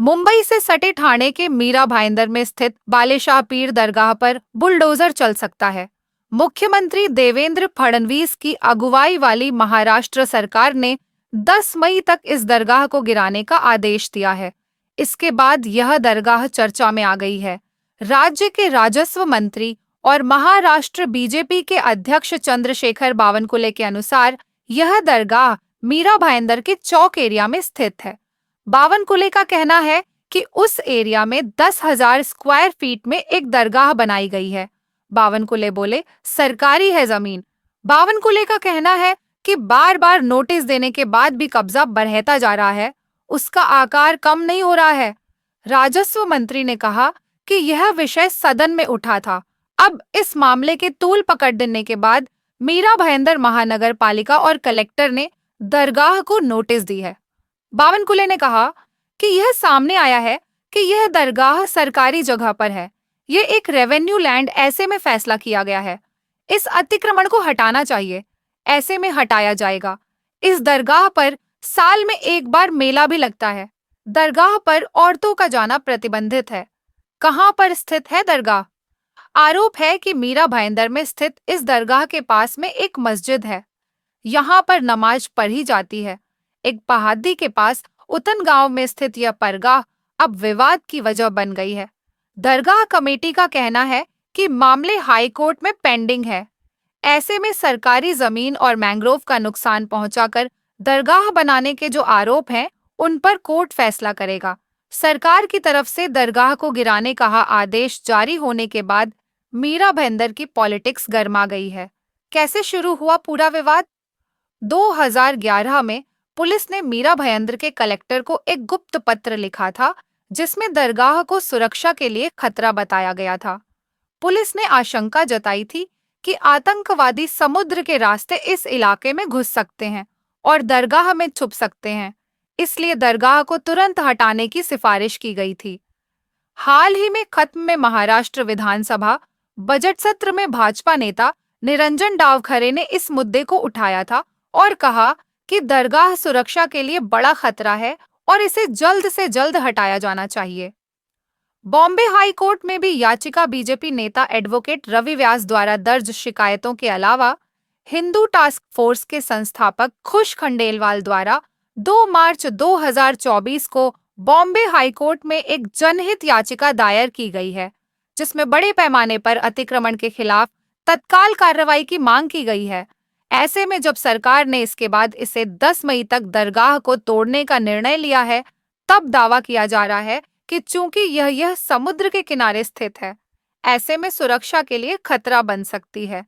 मुंबई से सटे ठाणे के मीरा भाईंदर में स्थित बालेशाह पीर दरगाह पर बुलडोजर चल सकता है। मुख्यमंत्री देवेंद्र फडणवीस की अगुवाई वाली महाराष्ट्र सरकार ने 10 मई तक इस दरगाह को गिराने का आदेश दिया है। इसके बाद यह दरगाह चर्चा में आ गई है। राज्य के राजस्व मंत्री और महाराष्ट्र बीजेपी के अध्यक्ष चंद्रशेखर बावनकुले के अनुसार यह दरगाह मीरा भाईंदर के चौक एरिया में स्थित है। बावनकुले का कहना है कि उस एरिया में 10,000 स्क्वायर फीट में एक दरगाह बनाई गई है। बावनकुले बोले, सरकारी है जमीन। बावनकुले का कहना है कि बार बार नोटिस देने के बाद भी कब्जा बढ़ता जा रहा है, उसका आकार कम नहीं हो रहा है। राजस्व मंत्री ने कहा कि यह विषय सदन में उठा था। अब इस मामले के तूल पकड़ देने के बाद मीरा भाईंदर महानगर पालिका और कलेक्टर ने दरगाह को नोटिस दी है। बावनकुले ने कहा कि यह सामने आया है कि यह दरगाह सरकारी जगह पर है। यह एक रेवेन्यू लैंड ऐसे में फैसला किया गया है। इस अतिक्रमण को हटाना चाहिए, ऐसे में हटाया जाएगा। इस दरगाह पर साल में एक बार मेला भी लगता है। दरगाह पर औरतों का जाना प्रतिबंधित है। कहाँ पर स्थित है दरगाह? आरोप है कि मीरा भाईंदर में स्थित इस दरगाह के पास में एक मस्जिद है। यहाँ पर नमाज पढ़ी जाती है। एक पहाड़ी के पास उतन गांव में स्थित यह परगाह अब विवाद की वजह बन गई है। दरगाह कमेटी का कहना है कि मामले हाई कोर्ट में पेंडिंग है। ऐसे में सरकारी जमीन और मैंग्रोव का नुकसान पहुंचाकर दरगाह बनाने के जो आरोप हैं, उन पर कोर्ट फैसला करेगा। सरकार की तरफ से दरगाह को गिराने का आदेश जारी होने के बाद मीरा भाईंदर की पॉलिटिक्स गर्मा गई है। कैसे शुरू हुआ पूरा विवाद? 2011 में पुलिस ने मीरा भाईंदर के कलेक्टर को एक गुप्त पत्र लिखा था, जिसमें दरगाह को सुरक्षा के लिए खतरा बताया गया था। पुलिस ने आशंका जताई थी कि आतंकवादी समुद्र के रास्ते इस इलाके में घुस सकते हैं और दरगाह में छुप सकते हैं, इसलिए दरगाह को तुरंत हटाने की सिफारिश की गई थी। हाल ही में खत्म में महाराष्ट्र विधानसभा बजट सत्र में भाजपा नेता निरंजन डावखरे ने इस मुद्दे को उठाया था और कहा कि दरगाह सुरक्षा के लिए बड़ा खतरा है और इसे जल्द से जल्द हटाया जाना चाहिए। बॉम्बे हाई कोर्ट में भी याचिका बीजेपी नेता एडवोकेट रवि व्यास द्वारा दर्ज शिकायतों के अलावा हिंदू टास्क फोर्स के संस्थापक खुश खंडेलवाल द्वारा 2 मार्च 2024 को बॉम्बे हाई कोर्ट में एक जनहित याचिका दायर की गई है, जिसमें बड़े पैमाने पर अतिक्रमण के खिलाफ तत्काल कार्रवाई की मांग की गई है। ऐसे में जब सरकार ने इसके बाद इसे 10 मई तक दरगाह को तोड़ने का निर्णय लिया है, तब दावा किया जा रहा है कि चूंकि यह समुद्र के किनारे स्थित है, ऐसे में सुरक्षा के लिए खतरा बन सकती है।